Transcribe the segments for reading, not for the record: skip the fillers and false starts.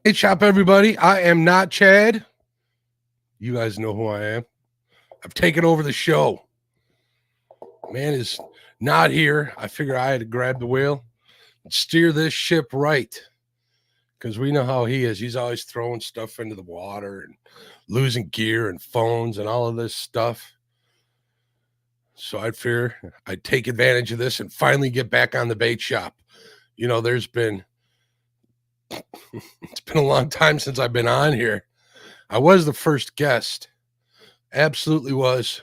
Hey, shop everybody. I am not Chad. You guys know who I am. I've taken over the show. Man is not here. I figure I had to grab the wheel and steer this ship right because we know how he is. He's always throwing stuff into the water and losing gear and phones and all of this stuff. So I'd figure I'd take advantage of this and finally get back on the bait shop. You know, it's been a long time since I've been on here. I was the first guest. Absolutely was.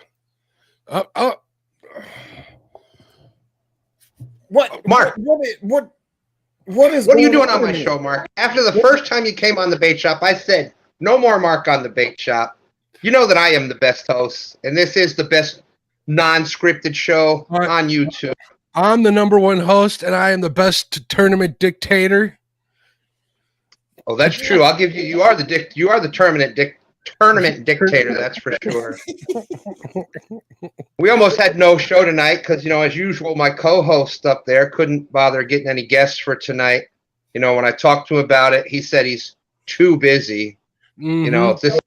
What, Mark? What are you doing on my show, Mark? After the first time you came on the bait shop, I said, no more Mark on the bait shop. You know that I am the best host, and this is the best non-scripted show on YouTube. I'm the number one host, and I am the best tournament dictator. Oh, that's true. I'll give you. You are the tournament dictator. That's for sure. We almost had no show tonight because, you know, as usual, my co-host up there couldn't bother getting any guests for tonight. You know, when I talked to him about it, he said he's too busy. Mm-hmm. You know, this is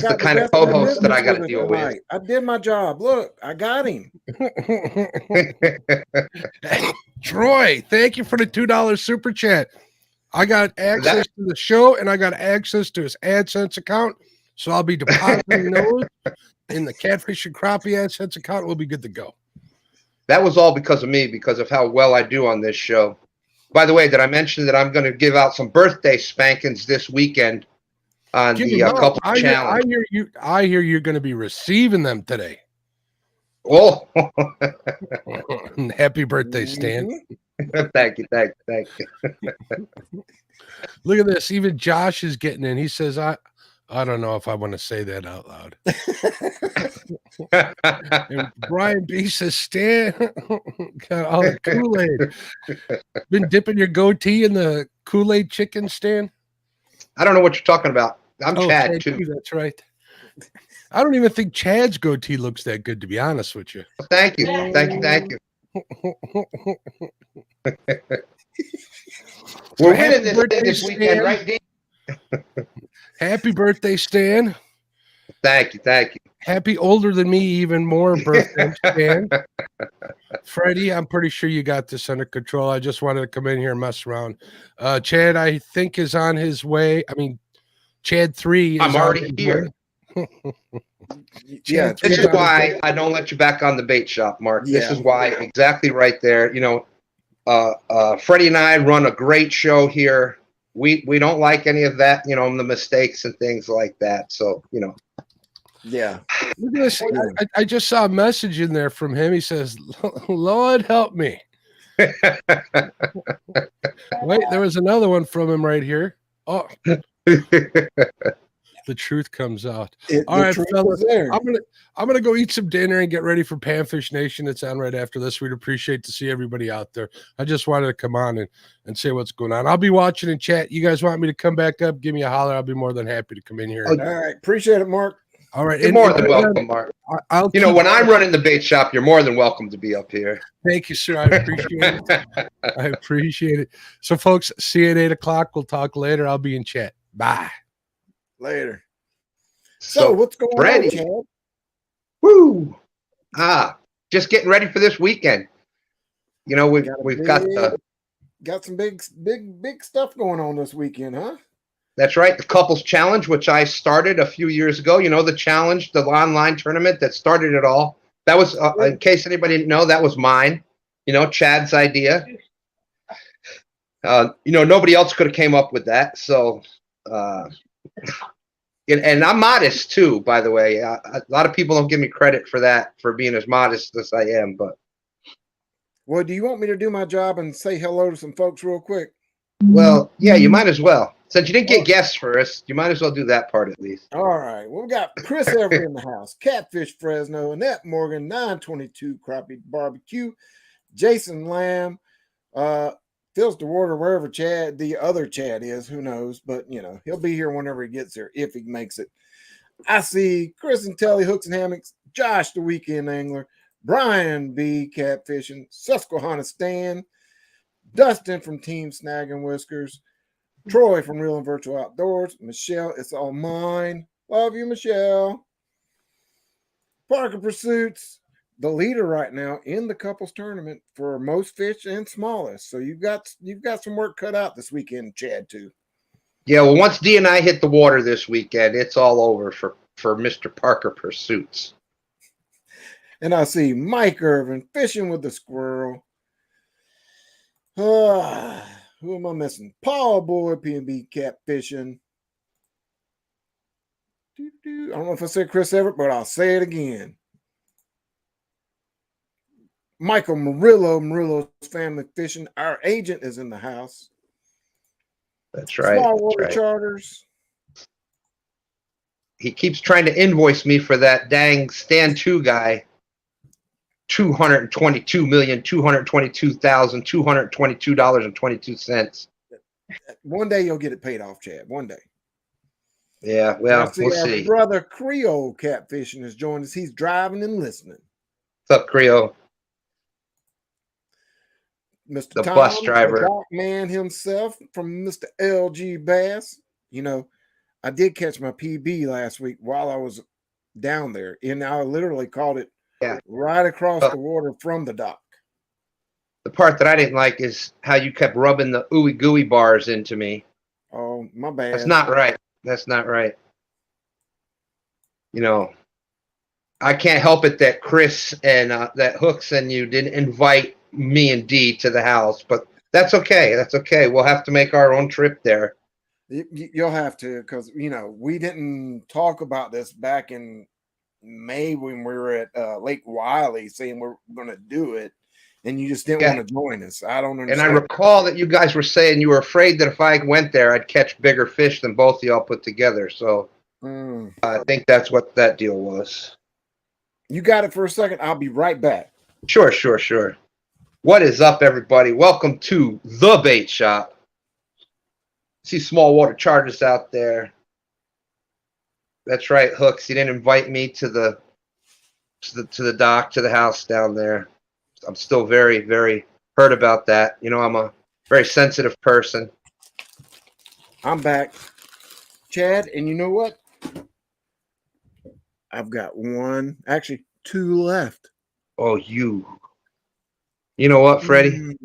the kind of co-host that I got to deal with. I did my job. Look, I got him. Troy, thank you for the $2 super chat. I got access to the show, and I got access to his AdSense account, so I'll be depositing those in the Catfish and Crappie AdSense account. We'll be good to go. That was all because of me, because of how well I do on this show. By the way, did I mention that I'm going to give out some birthday spankings this weekend on the couple challenge? I hear you're going to be receiving them today. Oh, happy birthday, Stan! Thank you. Look at this. Even Josh is getting in. He says, I don't know if I want to say that out loud. And Brian B says, Stan, got all the Kool-Aid. Been dipping your goatee in the Kool-Aid chicken, Stan? I don't know what you're talking about. I'm Chad, too. That's right. I don't even think Chad's goatee looks that good, to be honest with you. Thank you. We're winning this weekend, right, Dean? Happy birthday, Stan. Thank you. Happy older than me, even more birthday, Stan. Freddie, I'm pretty sure you got this under control. I just wanted to come in here and mess around. Chad, I think, is on his way. I mean, Chad 3 is I'm already here. Yeah, this is why I don't let you back on the bait shop, Mark. Yeah. This is why, exactly right there. You know, Freddie and I run a great show here. We don't like any of that, you know, the mistakes and things like that. So, you know. Yeah. Look at this. I just saw a message in there from him. He says, Lord help me. Wait, there was another one from him right here. Oh. The truth comes out. All right, fellas. I'm gonna go eat some dinner and get ready for Panfish Nation. It's on right after this. We'd appreciate to see everybody out there. I just wanted to come on and say what's going on. I'll be watching and chat. You guys want me to come back up? Give me a holler. I'll be more than happy to come in here. All right, appreciate it, Mark. All right, you're more than welcome, Mark. You know, when I'm running the bait shop, you're more than welcome to be up here. Thank you, sir. I appreciate it. I appreciate it. So, folks, see you at 8 o'clock. We'll talk later. I'll be in chat. Bye. Later. So what's going on, Chad? Woo! Just getting ready for this weekend. You know, we've got some big stuff going on this weekend, huh? That's right, the couples challenge, which I started a few years ago. You know, the challenge, the online tournament that started it all. That was, in case anybody didn't know, that was mine. You know, Chad's idea. You know, nobody else could have came up with that. So. And I'm modest too, by the way. A lot of people don't give me credit for that, for being as modest as I am. But well, do you want me to do my job and say hello to some folks real quick? Well, yeah, you might as well. Since you didn't get guests first, you might as well do that part at least. All right. Well, we got Chris Everett in the house, Catfish Fresno, Annette Morgan, 922 Crappie Barbecue, Jason Lamb, Phil's the water wherever the other Chad is, who knows, but you know, he'll be here whenever he gets here, if he makes it. I see Chris and Telly Hooks and Hammocks, Josh the Weekend Angler, Brian B Catfishing, Susquehanna Stan, Dustin from Team Snag and Whiskers, Troy from Real and Virtual Outdoors. Michelle, it's all mine. Love you, Michelle. Parker Pursuits, the leader right now in the couples tournament for most fish and smallest. So you've got some work cut out this weekend, Chad, too. Yeah, well, once D and I hit the water this weekend, it's all over for Mr. Parker Pursuits. And I see Mike Irvin fishing with the squirrel. Who am I missing? Paul Boy, P&B catfishing. I don't know if I said Chris Everett, but I'll say it again. Michael Murillo's family fishing. Our agent is in the house. That's right. Small water charters. He keeps trying to invoice me for that dang Stand 2 guy. $222,222,222.22. One day you'll get it paid off, Chad. One day. Yeah, well, we'll our see. Brother Creole Catfishing has joined us. He's driving and listening. What's up, Creole? Mr. The Tom, bus driver. the dock man himself from Mr. LG Bass. You know, I did catch my PB last week while I was down there, and I literally caught it right across the water from the dock. The part that I didn't like is how you kept rubbing the ooey gooey bars into me. Oh, my bad. That's not right. That's not right. You know, I can't help it that Chris and that Hooks and you didn't invite me and Dee to the house, but that's okay. That's okay. We'll have to make our own trip there. You'll have to, because, you know, we didn't talk about this back in May when we were at Lake Wiley saying we're going to do it, and you just didn't want to join us. I don't understand. And I recall that you guys were saying you were afraid that if I went there, I'd catch bigger fish than both of y'all put together. So I think that's what that deal was. You got it for a second. I'll be right back. Sure. What is up, everybody? Welcome to the Bait Shop. See small water chargers out there. That's right, Hooks. You didn't invite me to the dock, to the house down there. I'm still very, very hurt about that. You know, I'm a very sensitive person. I'm back, Chad, and you know what? I've got two left. Oh, you know what, Freddie?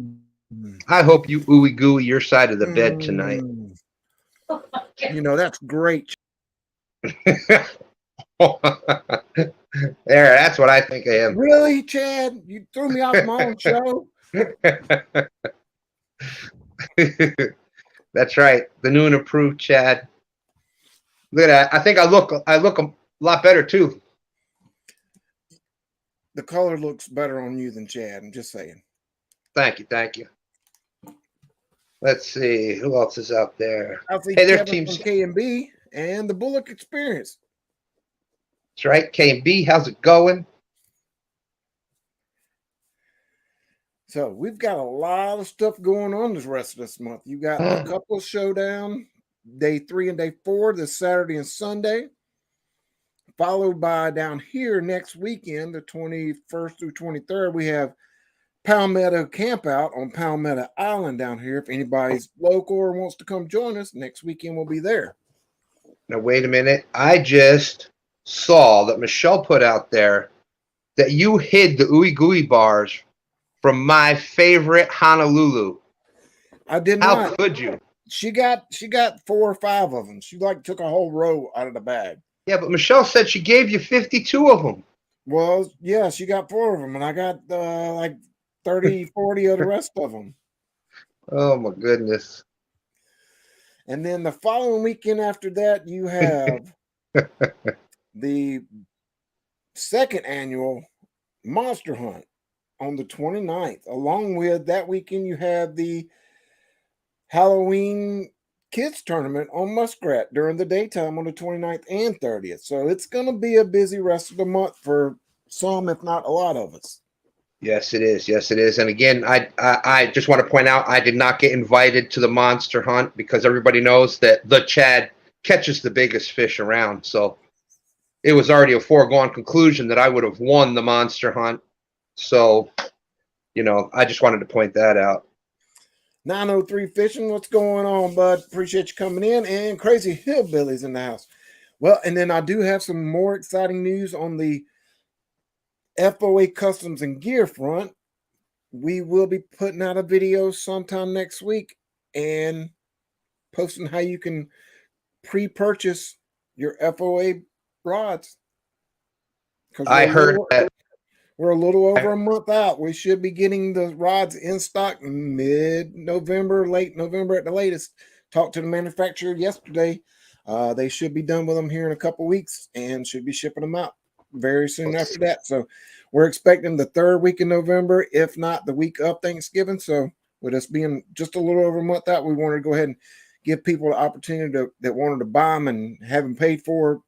I hope you ooey gooey your side of the bed tonight. You know, that's great. There, that's what I think I am. Really, Chad? You threw me off my own show? That's right. The new and improved Chad. Look at that. I think I look a lot better too. The color looks better on you than Chad. I'm just saying. Thank you. Let's see who else is out there. Hey, there's Team K&B and the Bullock Experience. That's right, K&B. How's it going? So we've got a lot of stuff going on this rest of this month. You got the Couples Showdown, day 3 and day 4, this Saturday and Sunday, followed by down here next weekend, the 21st through 23rd. We have Palmetto Campout on Palmetto Island down here. If anybody's local or wants to come join us, next weekend we'll be there. Now, wait a minute. I just saw that Michelle put out there that you hid the ooey gooey bars from my favorite Honolulu. I did not. How could you? She got 4 or 5 of them. She took a whole row out of the bag. Yeah, but Michelle said she gave you 52 of them. Well, yeah, she got 4 of them, and I got 30, 40 of the rest of them. Oh, my goodness. And then the following weekend after that, you have the second annual Monster Hunt on the 29th. Along with that weekend, you have the Halloween Kids Tournament on Muskrat during the daytime on the 29th and 30th. So it's going to be a busy rest of the month for some, if not a lot of us. Yes, it is. Yes, it is. And again, I just want to point out I did not get invited to the Monster Hunt because everybody knows that the Chad catches the biggest fish around. So it was already a foregone conclusion that I would have won the Monster Hunt. So, you know, I just wanted to point that out. 903 Fishing. What's going on, bud? Appreciate you coming in. And Crazy Hillbillies in the house. Well, and then I do have some more exciting news on the FOA Customs and Gear front. We will be putting out a video sometime next week and posting how you can pre-purchase your FOA rods. I heard that. We're a little over a month out. We should be getting the rods in stock mid-November, late November at the latest. Talked to the manufacturer yesterday. They should be done with them here in a couple weeks and should be shipping them out very soon after that. So we're expecting the third week in November, if not the week of Thanksgiving. So with us being just a little over a month out, we wanted to go ahead and give people the opportunity that wanted to buy them and have them paid for,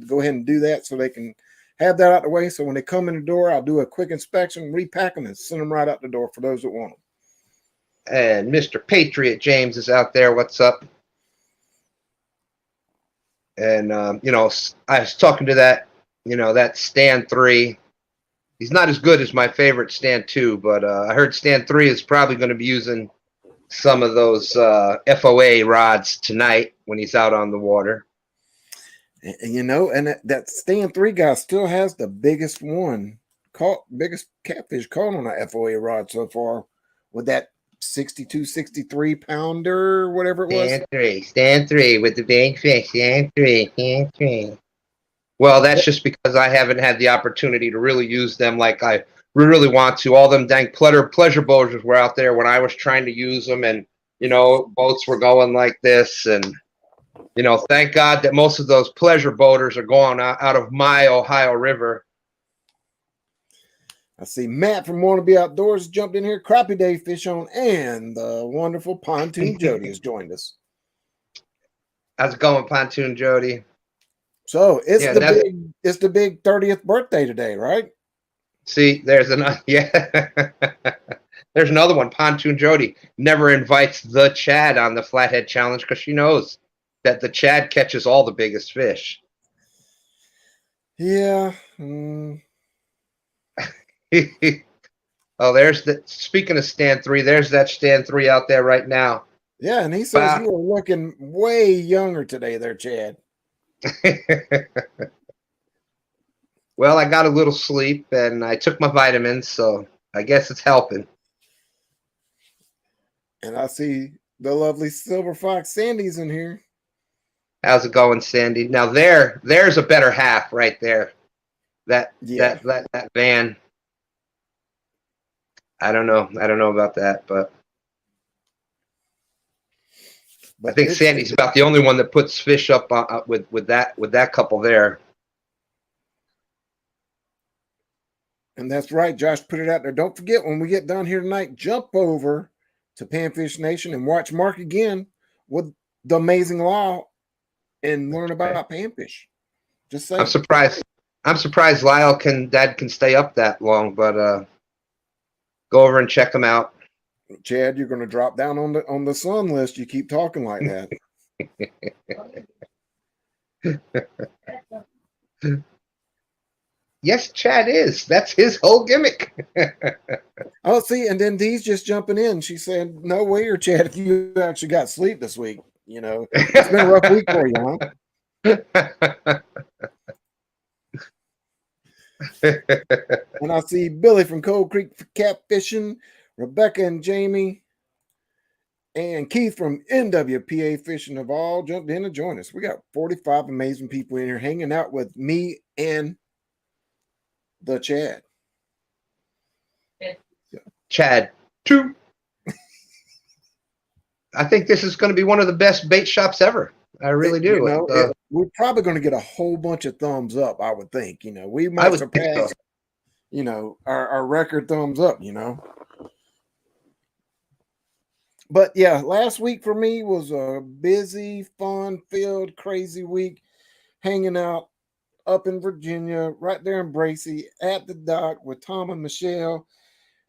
go ahead and do that so they can have that out the way. So when they come in the door, I'll do a quick inspection, repack them, and send them right out the door for those that want them. And Mr. Patriot James is out there. What's up? And, you know, I was talking to that, you know, that Stand 3. He's not as good as my favorite Stand 2, but I heard Stand 3 is probably going to be using some of those FOA rods tonight when he's out on the water. And, you know, and that Stand 3 guy still has the biggest biggest catfish caught on a FOA rod so far with that 62, 63 pounder, whatever it was. Stand 3 with the big fish. Stand 3. Well, that's just because I haven't had the opportunity to really use them like I really want to. All them dang pleasure boaters were out there when I was trying to use them, and, you know, boats were going like this, and, you know, thank God that most of those pleasure boaters are going out of my Ohio River. I see Matt from Want to Be Outdoors jumped in here. Crappie Day Fish On and the wonderful Pontoon Jody has joined us. How's it going, Pontoon Jody? So it's the big 30th birthday today, right? See, there's another there's another one. Pontoon Jody never invites the Chad on the Flathead Challenge because she knows that the Chad catches all the biggest fish. Yeah. Oh, there's the, speaking of Stand 3, there's that Stand 3 out there right now. Yeah, and he says you are looking way younger today there, Chad. Well, I got a little sleep and I took my vitamins, so I guess it's helping. And I see the lovely Silver Fox Sandy's in here. How's it going, Sandy? Now there's a better half right there. That van. I don't know about that, but I think Sandy's about the only one that puts fish up with that couple there. And that's right. Josh put it out there. Don't forget, when we get done here tonight, jump over to Panfish Nation and watch Mark again with the Amazing Law and learn about panfish. Just saying. I'm surprised Dad can stay up that long, but go over and check him out. Chad, you're going to drop down on the sun list. You keep talking like that. Yes, Chad is. That's his whole gimmick. Oh, see, and then Dee's just jumping in. She said, "No way, or Chad, if you actually got sleep this week, you know, it's been a rough week for you, huh?" And I see Billy from Cold Creek Catfishing, Rebecca and Jamie, and Keith from NWPA Fishing have all jumped in to join us. We got 45 amazing people in here hanging out with me and the Chad. Chad 2. I think this is going to be one of the best bait shops ever. I really do. You know, we're probably going to get a whole bunch of thumbs up, I would think. You know, we might surpass, you know, our record thumbs up, you know. But yeah, last week for me was a busy, fun-filled, crazy week, hanging out up in Virginia, right there in Bracy, at the dock with Tom and Michelle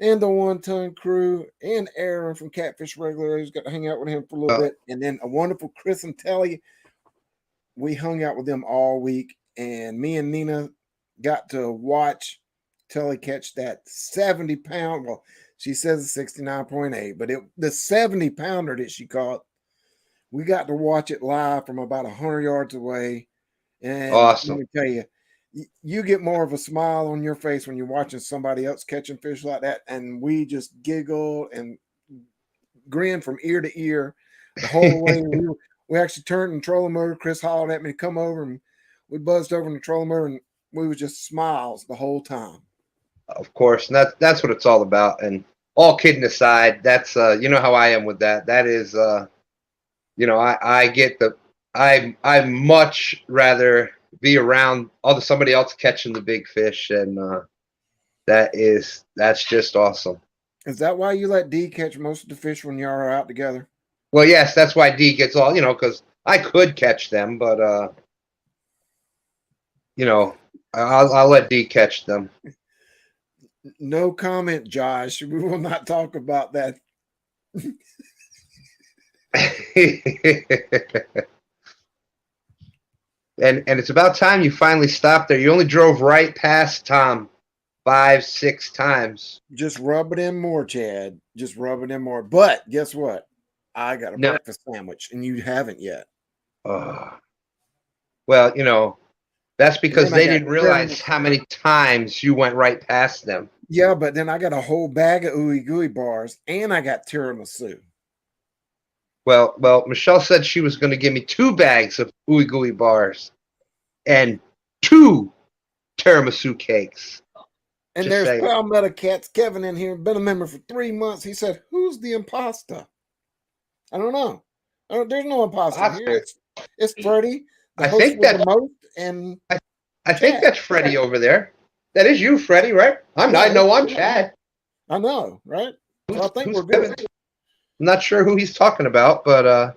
and the one-ton crew and Aaron from Catfish Regulars. Got to hang out with him for a little bit. And then a wonderful Chris and Telly. We hung out with them all week. And me and Nina got to watch Telly catch that 70-pound. Well, She says it's 69.8, but the 70 pounder that she caught, we got to watch it live from about 100 yards away. And let Awesome. me tell you, you get more of a smile on your face when you're watching somebody else catching fish like that. And we just giggled and grinned from ear to ear the whole way. We actually turned and trolling motor. Chris hollered at me to come over, and we buzzed over in the trolling motor, and we was just smiles the whole time. Of course, and that's what it's all about. And all kidding aside, that's you know how I am with that. That is you know, I get the I much rather be around somebody else catching the big fish, and that's just awesome. Is that why you let D catch most of the fish when y'all are out together? Well, yes, that's why D gets all, you know, because I could catch them, but you know, I'll let D catch them. No comment, Josh. We will not talk about that. And it's about time you finally stopped there. You only drove right past Tom 5-6 times. Just rub it in more, Chad. Just rub it in more. But guess what? I got a breakfast sandwich, and you haven't yet. Well, you know, that's because they didn't realize how many times you went right past them. Yeah, but then I got a whole bag of ooey gooey bars, and I got tiramisu. Well, Michelle said she was going to give me 2 bags of ooey gooey bars and 2 tiramisu cakes. And Just there's Palmetto Cat's Kevin in here, been a member for 3 months. He said, "Who's the imposter?" I don't know. There's no imposter here. It's Freddie. I think that's most, and I think that's Freddie over there. That is you, Freddie, right? I know I'm Chad. I know, right? So I think we're good. Kevin? I'm not sure who he's talking about, but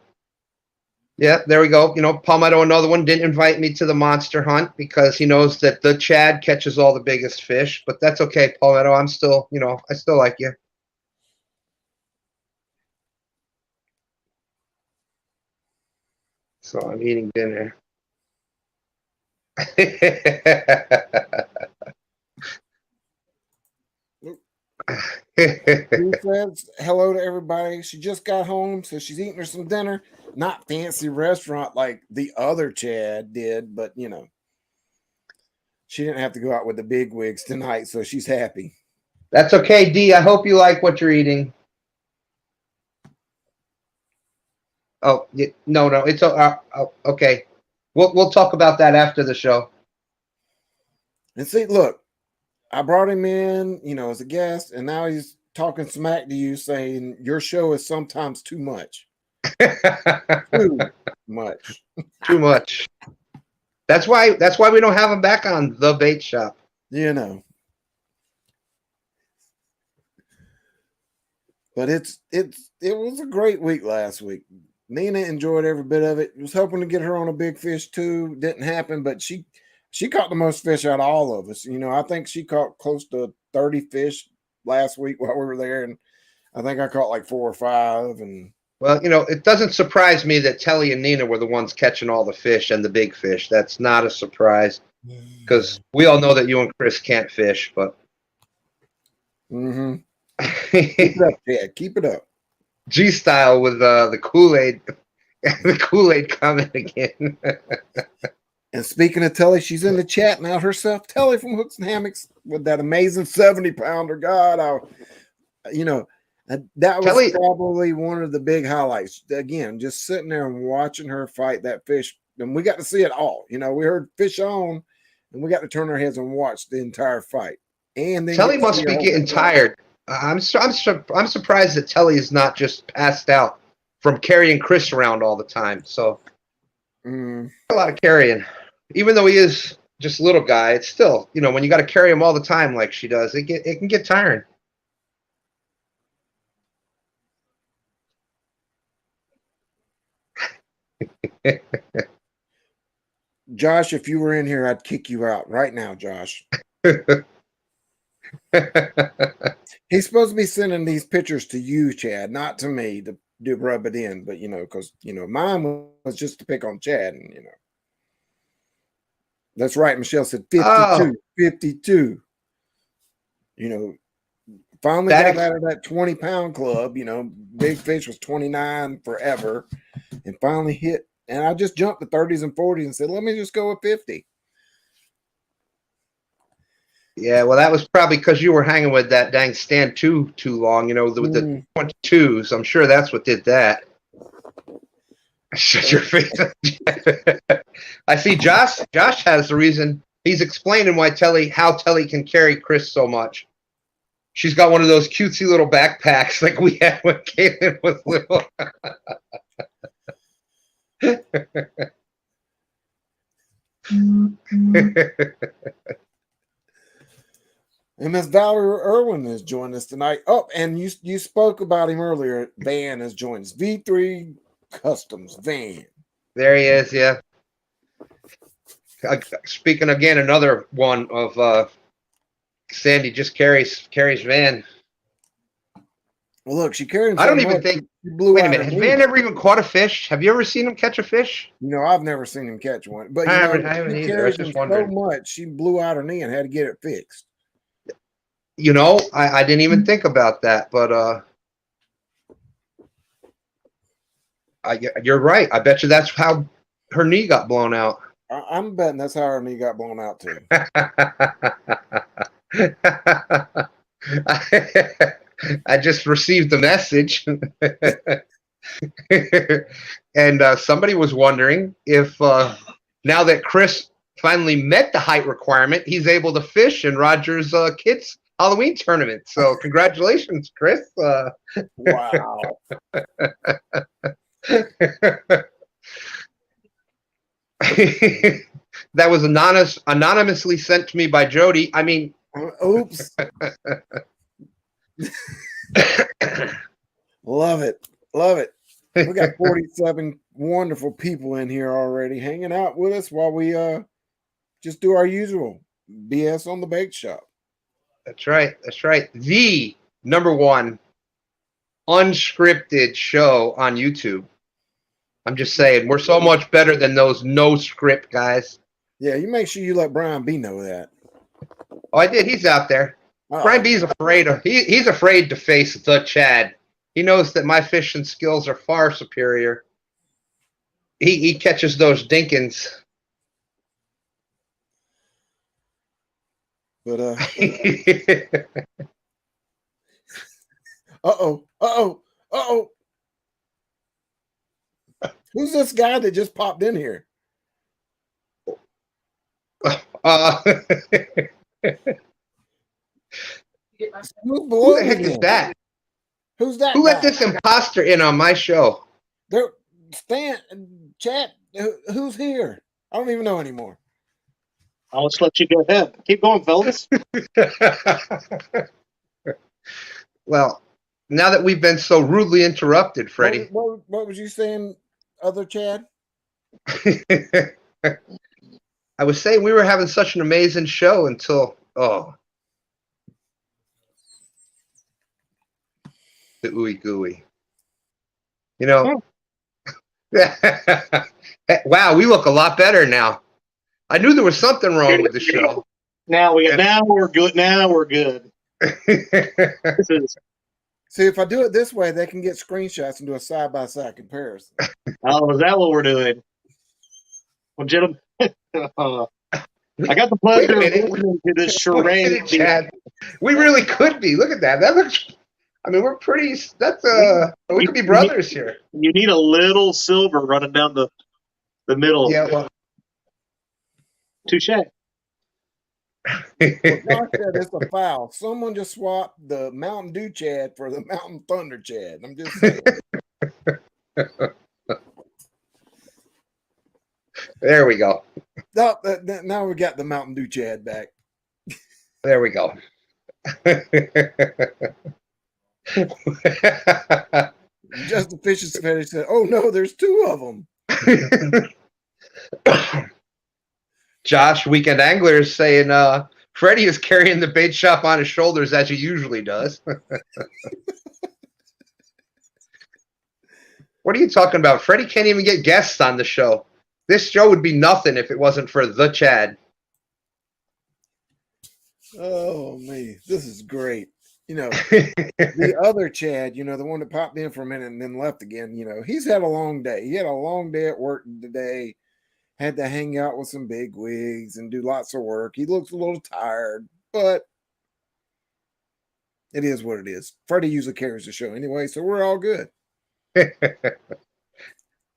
yeah, there we go. You know, Palmetto, another one, didn't invite me to the monster hunt because he knows that the Chad catches all the biggest fish. But that's okay, Palmetto. I'm still, you know, I still like you. So I'm eating dinner. She says hello to everybody. She just got home, so she's eating her some dinner. Not fancy restaurant like the other Chad did, but you know, she didn't have to go out with the big wigs tonight, so she's happy. That's okay, D. I hope you like what you're eating. Oh, no, it's okay. We'll talk about that after the show. And see, look, I brought him in, you know, as a guest, and now he's talking smack to you, saying your show is sometimes too much. Too much. Too much. That's why we don't have him back on the bait shop. You know. But it was a great week last week. Nina enjoyed every bit of it. Was hoping to get her on a big fish too. Didn't happen, but she caught the most fish out of all of us. You know, I think she caught close to 30 fish last week while we were there, and I think I caught like 4 or 5. And well, you know, it doesn't surprise me that Telly and Nina were the ones catching all the fish and the big fish. That's not a surprise because we all know that you and Chris can't fish, but. Mm-hmm. Keep it up, yeah. Keep it up. G style with the Kool-Aid, the Kool-Aid comment again. And speaking of Telly, she's in the chat now herself. Telly from Hooks and Hammocks with that amazing 70-pounder. God, you know, that was Telly, probably one of the big highlights. Again, just sitting there and watching her fight that fish, and we got to see it all. You know, we heard fish on, and we got to turn our heads and watch the entire fight. And then Telly must be getting tired. I'm surprised that Telly is not just passed out from carrying Chris around all the time. So a lot of carrying, even though he is just a little guy. It's still, you know, when you got to carry him all the time like she does, it can get tiring. Josh, if you were in here, I'd kick you out right now, Josh. He's supposed to be sending these pictures to you, Chad, not to me to rub it in, but you know, because you know, mine was just to pick on Chad, and you know, that's right. Michelle said 52, 52. You know, Finally got out of that 20-pound club. You know, big fish was 29 forever, and finally hit. And I just jumped to 30s and 40s and said, let me just go with 50. Yeah, well, that was probably because you were hanging with that dang stand too long, you know, with the 22s. I'm sure that's what did that. Shut your face. I see Josh has the reason. He's explaining how Telly can carry Chris so much. She's got one of those cutesy little backpacks like we had when Caitlin was little. And Miss Valerie Irwin has joined us tonight. Oh, and you spoke about him earlier. Van has joined us. V3 Customs Van. There he is, yeah. Speaking again, another one of Sandy just carries Van. Well, look, she carried him. I don't even think. Wait a minute. Has Van ever even caught a fish? Have you ever seen him catch a fish? You know, I've never seen him catch one. But I haven't she either. carried him so much, she blew out her knee and had to get it fixed. You know, I didn't even think about that, but you're right. I bet you that's how her knee got blown out. I'm betting that's how her knee got blown out too. I just received the message. And somebody was wondering if now that Chris finally met the height requirement, he's able to fish in Roger's kids' Halloween tournament. So congratulations, Chris. Wow. That was anonymously sent to me by Jody. I mean, oops. Love it. We got 47 wonderful people in here already hanging out with us while we just do our usual BS on the Bake Shop. That's right. The #1 unscripted show on YouTube. I'm just saying, we're so much better than those no script guys. Yeah, you make sure you let Brian B know that. Oh, I did. He's out there. Oh. Brian B's afraid of. He's afraid to face the Chad. He knows that my fishing skills are far superior. He catches those dinkins. But uh-oh. Who's this guy that just popped in here? Who the heck is that? Who's that? Who let this imposter in on my show? Chat. Who's here? I don't even know anymore. I'll just let you go ahead. Keep going, fellas. Well, now that we've been so rudely interrupted, Freddie. What was you saying, other Chad? I was saying we were having such an amazing show until the ooey gooey. You know, wow, we look a lot better now. I knew there was something wrong with the show. Now we're good. Now we're good. See, if I do it this way, they can get screenshots and do a side-by-side comparison. Oh, is that what we're doing? Well, gentlemen, I got the pleasure of listening to this charade. Chad. We really could be. Look at that. That looks. I mean, we're pretty. That's we could be brothers here. You need a little silver running down the middle. Yeah. Well. Touche. Well, Josh said it's a foul. Someone just swapped the Mountain Dew Chad for the Mountain Thunder Chad. I'm just saying. There we go. No, now we got the Mountain Dew Chad back. There we go. Just the Fish's Fetish said, "Oh no, there's two of them." Josh, Weekend Angler, is saying Freddie is carrying the bait shop on his shoulders as he usually does. What are you talking about? Freddie can't even get guests on the show. This show would be nothing if it wasn't for the Chad. Oh, me. This is great. You know, the other Chad, you know, the one that popped in for a minute and then left again, you know, he's had a long day. He had a long day at work today, had to hang out with some big wigs and do lots of work. He looks a little tired, but it is what it is. Freddie usually carries the show anyway, so we're all good.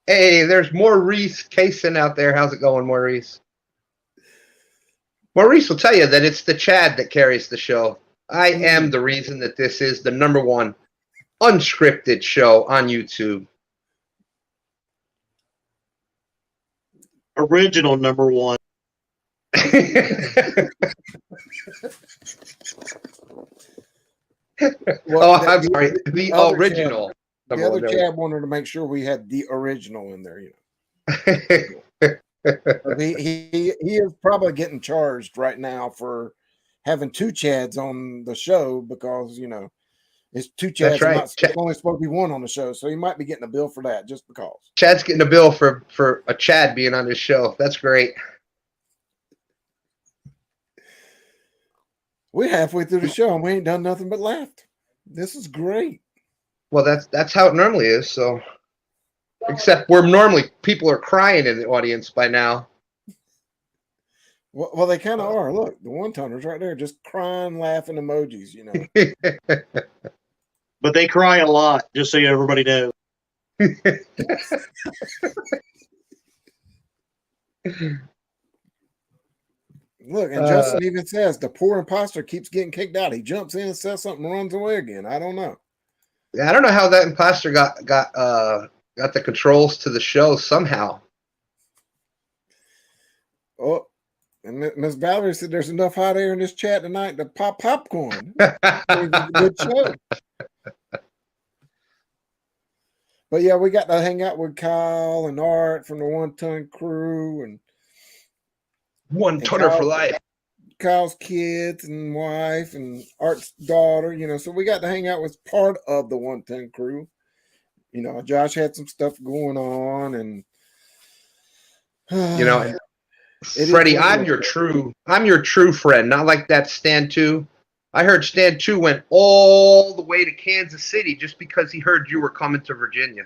Hey, there's Maurice Kaysen out there. How's it going, Maurice? Maurice will tell you that it's the Chad that carries the show. I am the reason that this is the #1 unscripted show on YouTube. Original #1. I'm sorry. The original. The other Chad wanted to make sure we had the original in there, you know. he is probably getting charged right now for having 2 Chads on the show because, you know, it's 2 Chads. That's right. Not only supposed to be 1 on the show, so he might be getting a bill for that just because. Chad's getting a bill for a Chad being on his show. That's great. We're halfway through the show and we ain't done nothing but laughed. This is great. Well, that's how it normally is. So, except where normally people are crying in the audience by now. Well, they kind of are. Look, the one-toners right there, just crying, laughing emojis, you know. But they cry a lot, just so everybody knows. Look, and Justin even says the poor imposter keeps getting kicked out. He jumps in and says something, runs away again. I don't know. Yeah, I don't know how that imposter got the controls to the show somehow. Oh, and Miss Valerie said there's enough hot air in this chat tonight to pop popcorn. It was a good show. But yeah, we got to hang out with Kyle and Art from the One Ton crew and One Tonner for life. Kyle's kids and wife and Art's daughter, you know, so we got to hang out with part of the 110 crew. You know, Josh had some stuff going on, and you know, Freddie, I'm your true friend, not like that Stan 2. I heard Stan 2 went all the way to Kansas City just because he heard you were coming to Virginia.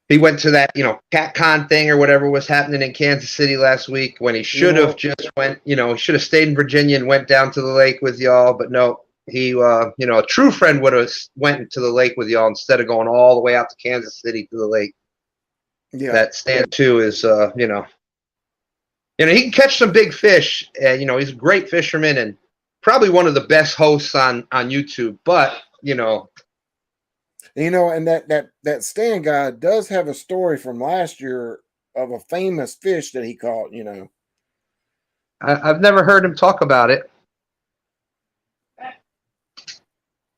He went to that, you know, CatCon thing or whatever was happening in Kansas City last week when he should have just went, you know, he should have stayed in Virginia and went down to the lake with y'all. But no, he, you know, a true friend would have went to the lake with y'all instead of going all the way out to Kansas City to the lake. Yeah. That Stan 2 is, you know, he can catch some big fish. You know, he's a great fisherman and probably one of the best hosts on YouTube. But, you know, and that Stan guy does have a story from last year of a famous fish that he caught, you know. I've never heard him talk about it.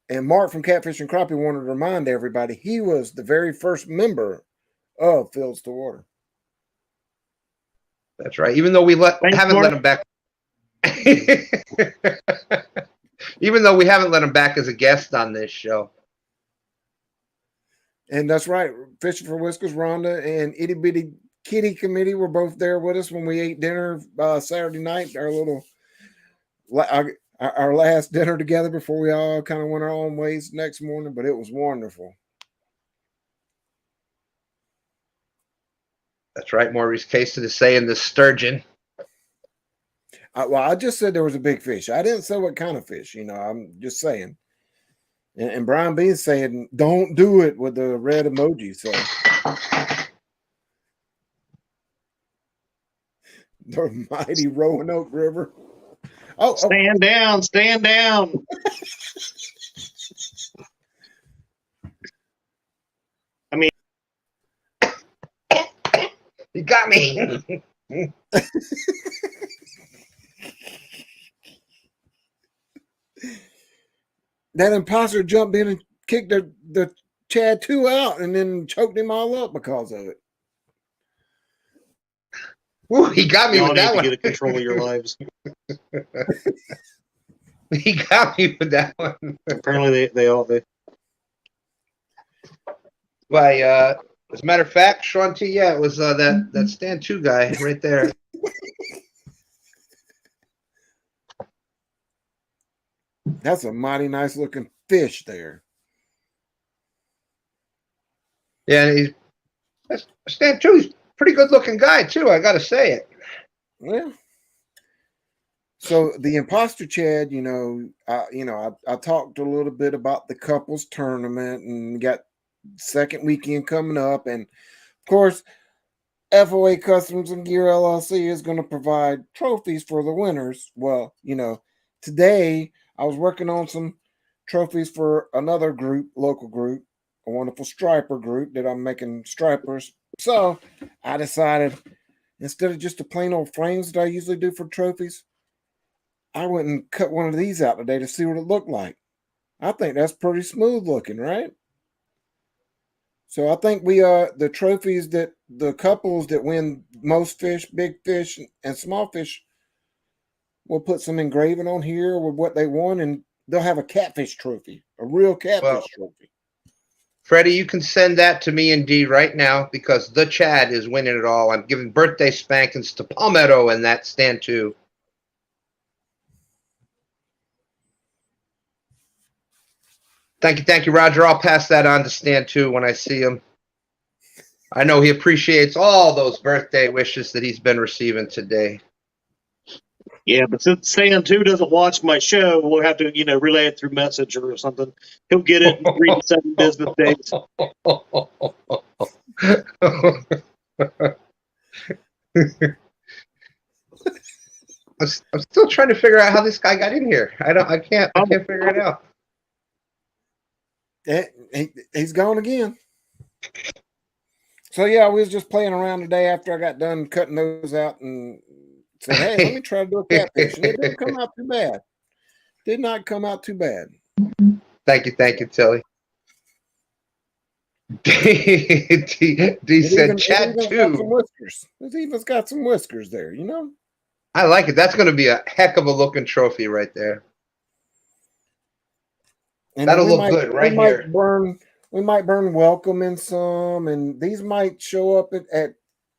And Mark from Catfish and Crappie wanted to remind everybody he was the very first member of Fields to Water. That's right. Even though we haven't let him back. Even though we haven't let him back as a guest on this show. And that's right. Fishing for Whiskers, Rhonda, and Itty Bitty Kitty Committee were both there with us when we ate dinner Saturday night. Our last dinner together before we all kind of went our own ways next morning. But it was wonderful. That's right. Maurice Kaysen is saying the sturgeon. Well, I just said there was a big fish. I didn't say what kind of fish. You know, I'm just saying. And Brian B is saying, don't do it with the red emoji. So the mighty Roanoke River. Oh, stand down, stand down. I mean, you got me. That imposter jumped in and kicked the Chad 2 out and then choked him all up because of it. Ooh, he got me with that one. Get a control of your lives. He got me with that one. Apparently, they all did. By as a matter of fact, Sean T, yeah, it was that Stan 2 guy right there. That's a mighty nice looking fish there. Yeah, and Stan too. He's a pretty good looking guy too. I got to say it. Yeah. So the imposter Chad, I talked a little bit about the couples tournament and got second weekend coming up, and of course, FOA Customs and Gear LLC is going to provide trophies for the winners. Well, today I was working on some trophies for another group, local group, a wonderful striper group that I'm making stripers. So I decided instead of just the plain old frames that I usually do for trophies, I went and cut one of these out today to see what it looked like. I think that's pretty smooth looking, right? So I think the trophies that the couples that win most fish, big fish, and small fish, we'll put some engraving on here with what they won, and they'll have a catfish trophy, a real catfish trophy. Freddie, you can send that to me and Dee right now because the Chad is winning it all. I'm giving birthday spankings to Palmetto and that Stan too. Thank you, Roger. I'll pass that on to Stan too when I see him. I know he appreciates all those birthday wishes that he's been receiving today. Yeah, but since Stan too doesn't watch my show, we'll have to, relay it through Messenger or something. He'll get it in 3 to 7 business days. I'm still trying to figure out how this guy got in here. I can't figure it out. He's gone again. So yeah, we was just playing around today after I got done cutting those out and said, hey, let me try to do a catfish. And it didn't come out too bad. Did not come out too bad. Thank you, Tilly. D said Chad too. It even's got some whiskers there, I like it. That's going to be a heck of a looking trophy right there. And that'll look good right here. We might burn welcome in some, and these might show up at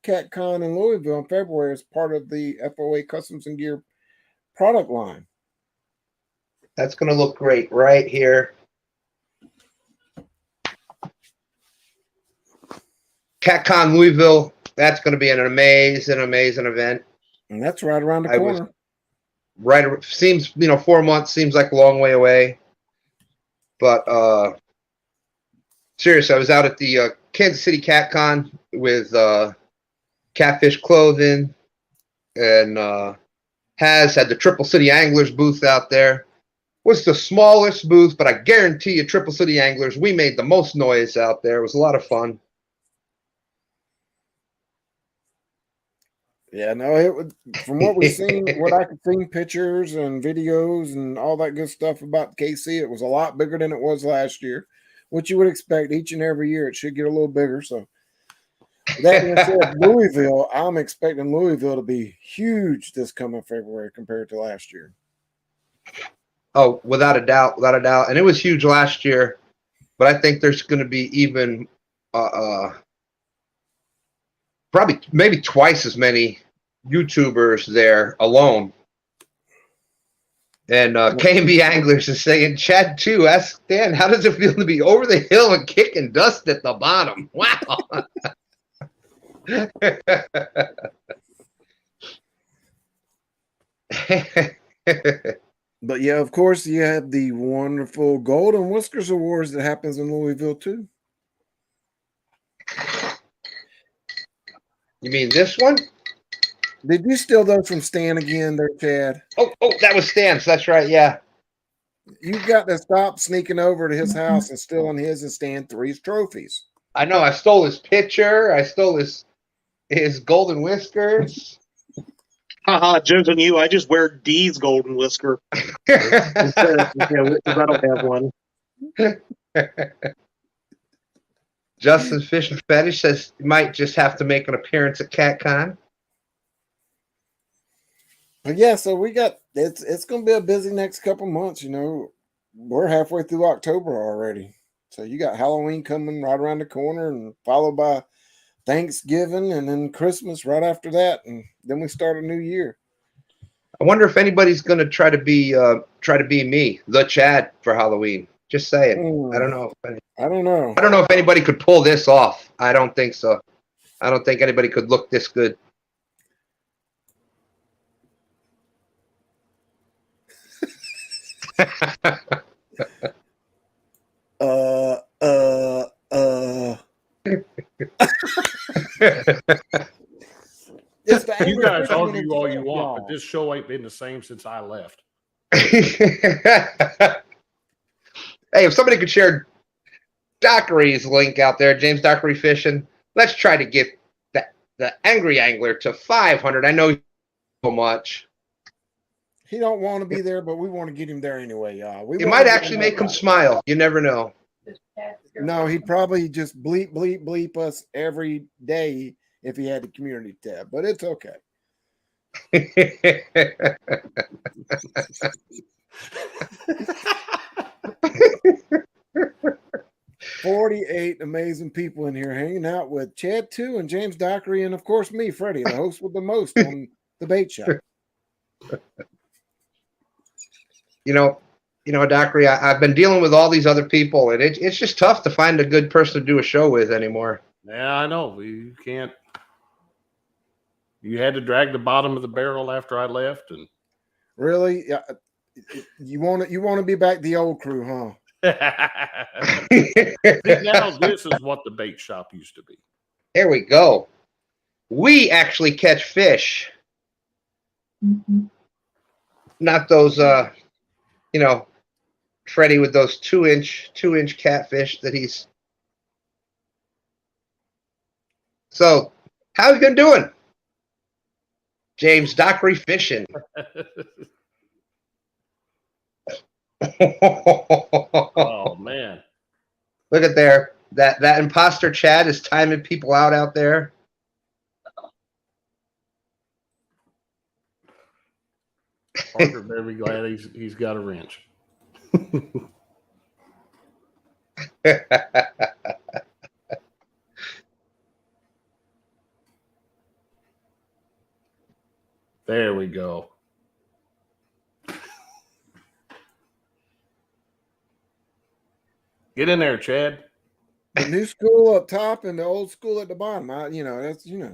CatCon in Louisville in February as part of the FOA Customs and Gear product line. That's going to look great right here. CatCon Louisville, that's going to be an amazing event. And that's right around the corner. Seems, 4 months seems like a long way away. But seriously, I was out at the Kansas City CatCon with Catfish Clothing and had the Triple City Anglers booth out there. Was the smallest booth, but I guarantee you, Triple City Anglers, we made the most noise out there. It was a lot of fun. Yeah, no, it would. From what we've seen, what I could see, pictures and videos and all that good stuff about KC, it was a lot bigger than it was last year, which you would expect each and every year. It should get a little bigger. So, that being said, Louisville, I'm expecting Louisville to be huge this coming February compared to last year. Oh, without a doubt, and it was huge last year, but I think there's going to be even probably maybe twice as many YouTubers there alone. And K&B Anglers is saying, Chad too, ask Dan, how does it feel to be over the hill and kicking dust at the bottom? Wow. But yeah, of course, you have the wonderful Golden Whiskers Awards that happens in Louisville too. You mean this one? Did you steal those from Stan again there, Chad? Oh, that was Stan's. That's right, yeah. You've got to stop sneaking over to his house and stealing his and Stan 3's trophies. I know. I stole his picture. I stole his golden whiskers. Haha, joke's on you. I just wear D's golden whisker. Because I don't have one. Justin Fish and Fetish says you might just have to make an appearance at CatCon. But yeah, so we got it's going to be a busy next couple months. We're halfway through October already, so you got Halloween coming right around the corner, and followed by Thanksgiving, and then Christmas right after that, and then we start a new year. I wonder if anybody's going to try to be me, the Chad, for Halloween. Just saying. I don't know. I don't know. I don't know if anybody could pull this off. I don't think so. I don't think anybody could look this good. It's the You angry guys fisherman argue in all you jail, want, y'all. but this show ain't been the same since I left. Hey, if somebody could share Dockery's link out there, James Dockery Fishing, let's try to get the Angry Angler to 500. I know so much. He don't want to be there, but we want to get him there anyway, y'all. It might actually make him smile. You never know. No, he'd probably just bleep, bleep, bleep us every day if he had the community tab, but it's okay. 48 amazing people in here hanging out with Chad 2 and James Dockery, and of course me, Freddie, the host with the most on the bait shop. You know, Dockery, I've been dealing with all these other people, and it's just tough to find a good person to do a show with anymore. Yeah, I know. You can't. You had to drag the bottom of the barrel after I left, and Really? Yeah. You want to be back the old crew, huh? See, now this is what the bait shop used to be. There we go. We actually catch fish, not those. Freddie with those 2-inch catfish that he's. So, how you been doing, James Dockery Fishing? Oh man! Look at there. That imposter Chad is timing people out there. Parker better be glad he's got a wrench. There we go. Get in there, Chad. The new school up top and the old school at the bottom. That's Yeah,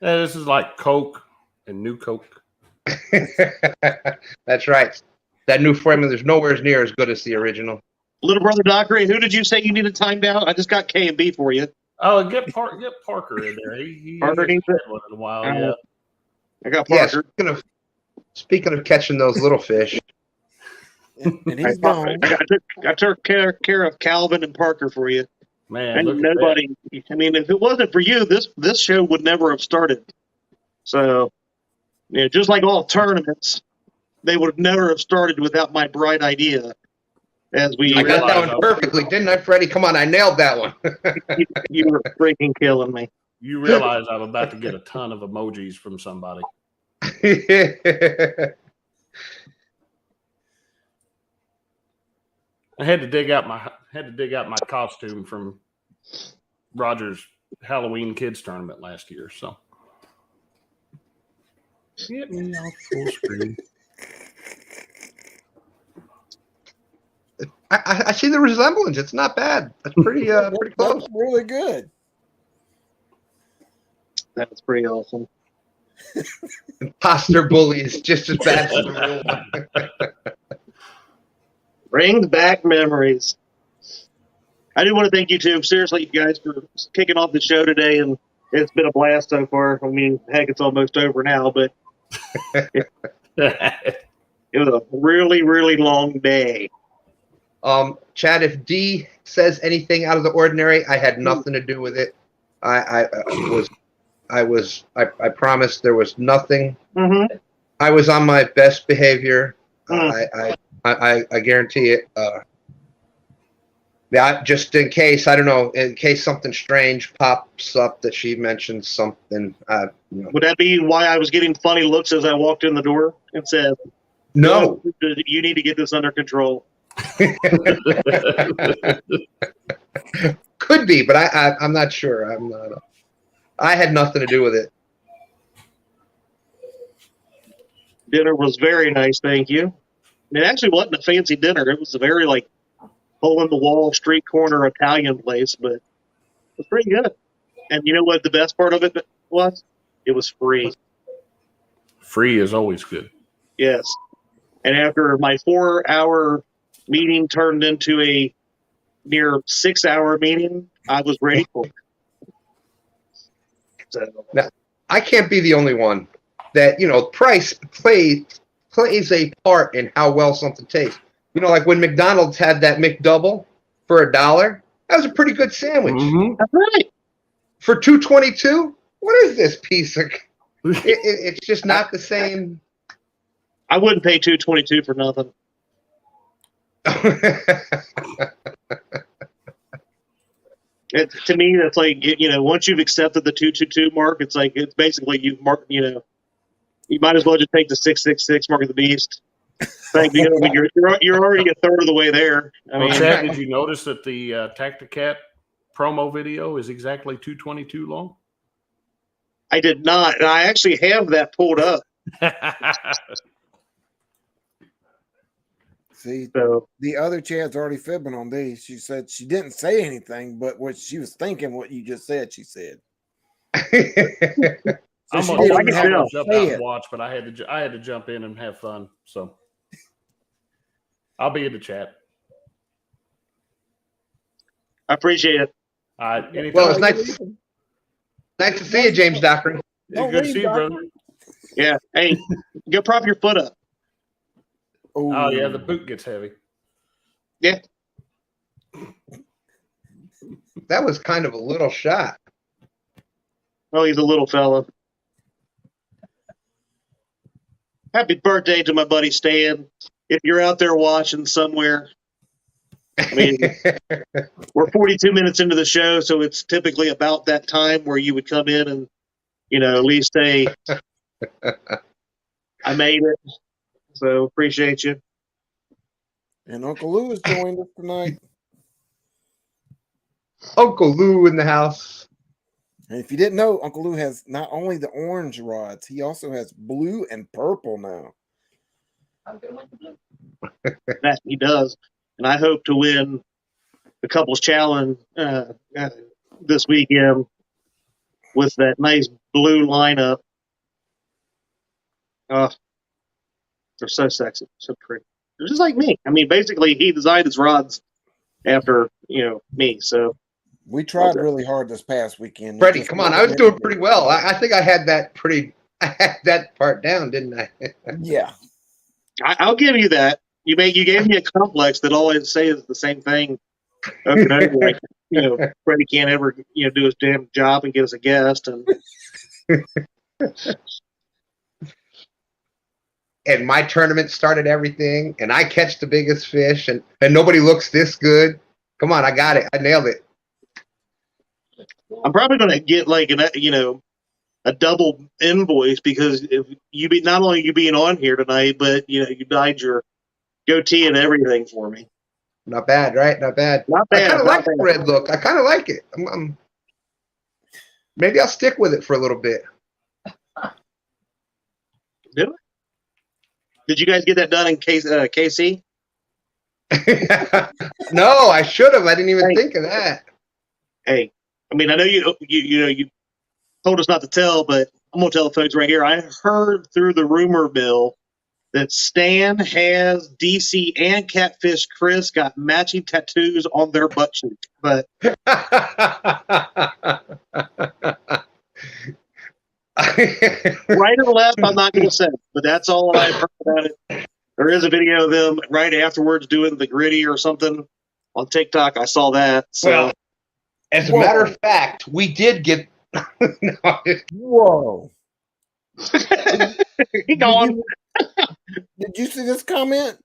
this is like Coke and New Coke. That's right. That new formula is nowhere near as good as the original. Little brother Dockery, who did you say you needed timed out? I just got K and B for you. Oh, get Parker in there. He Parker hasn't needs had it? one in a while. Yeah. I got Yeah, Parker. speaking of catching those little fish. and he's gone. I took care of Calvin and Parker for you. Man, And look nobody. I mean, if it wasn't for you, this show would never have started. So, just like all tournaments, they would never have started without my bright idea. As we, I got that one perfectly, didn't I, Freddie? Come on, I nailed that one. you were freaking killing me. You realize I'm about to get a ton of emojis from somebody. I had to dig out my costume from Roger's Halloween kids tournament last year. So get me off full screen. I see the resemblance. It's not bad. That's pretty pretty close. That's really good. That's pretty awesome. Imposter bully is just as bad as the real one. Brings back memories. I do want to thank you too, seriously, you guys, for kicking off the show today, and it's been a blast so far. I mean, heck, it's almost over now, but it was a really, really long day. Chad, if D says anything out of the ordinary, I had nothing to do with it. I promised there was nothing. Mm-hmm. I was on my best behavior. I guarantee it. Yeah, just in case, I don't know, in case something strange pops up that she mentioned something. Would that be why I was getting funny looks as I walked in the door and said, No. You need to get this under control. Could be, but I'm not sure. I'm not. I had nothing to do with it. Dinner was very nice, thank you. It actually wasn't a fancy dinner. It was a very like hole in the wall street corner Italian place, but it was pretty good. And you know what the best part of it was? It was free. Free is always good. Yes. And after my 4-hour meeting turned into a near 6-hour meeting, I was ready for it. So, Now, I can't be the only one that, price plays a part in how well something tastes. Like when McDonald's had that McDouble for $1, that was a pretty good sandwich. Mm-hmm. that's right. For $2.22, what is this piece of? It's just not the same. I wouldn't pay $2.22 for nothing. To me, that's like, once you've accepted the 222 mark, it's like, it's basically you've marked, you might as well just take the 666 mark of the beast. Like, you're already a third of the way there. I Well, mean, Chad, did you notice that the Tacticat promo video is exactly 2:22 long? I did not. And I actually have that pulled up. See, So the other Chad's already fibbing on these. She said she didn't say anything, but what she was thinking, what you just said, she said. So I'm she gonna didn't I can have tell. to jump say out it. and watch, but I had to jump in and have fun. So I'll be in the chat. I appreciate it. Anytime. Well, it's nice to see you, James Dockery. Don't Good to leave, see you, Doctor. brother. Yeah. Hey, go prop your foot up. Oh yeah, the boot gets heavy. Yeah. That was kind of a little shot. Oh, he's a little fella. Happy birthday to my buddy Stan. If you're out there watching somewhere, I mean, we're 42 minutes into the show, so it's typically about that time where you would come in and, at least say, I made it. So appreciate you. And Uncle Lou has joined us tonight. Uncle Lou in the house. And if you didn't know, Uncle Lou has not only the orange rods, he also has blue and purple now. That he does. And I hope to win the couples challenge this weekend with that nice blue lineup. Oh, they're so sexy, so pretty. They're just like me. I mean, basically, he designed his rods after me. So We tried really hard this past weekend. Freddie, Just come on. I wasn't was doing any pretty good. well. I think I had that part down, didn't I? Yeah. I'll give you that. You gave me a complex that all I say is the same thing over and over. Like, Freddie can't ever do his damn job and get us a guest. And my tournament started everything, and I catch the biggest fish, and nobody looks this good. Come on, I got it. I nailed it. I'm probably going to get like a double invoice because if not only you being on here tonight, but you dyed your goatee and everything for me. Not bad, right? Not bad. Not I bad. kind of not like the bad. red look. I kind of like it. Maybe I'll stick with it for a little bit. Do it. Did you guys get that done in KC? No, I should have. I didn't even think of that. Hey, I mean, I know you told us not to tell, but I'm gonna tell the folks right here. I heard through the rumor mill that Stan has DC and Catfish Chris got matching tattoos on their butt cheek. But right or left, I'm not going to say. But that's all I've heard about it. There is a video of them right afterwards doing the gritty or something on TikTok. I saw that. So, well, as a matter of fact, we did get. Whoa. He gone. Did you see this comment?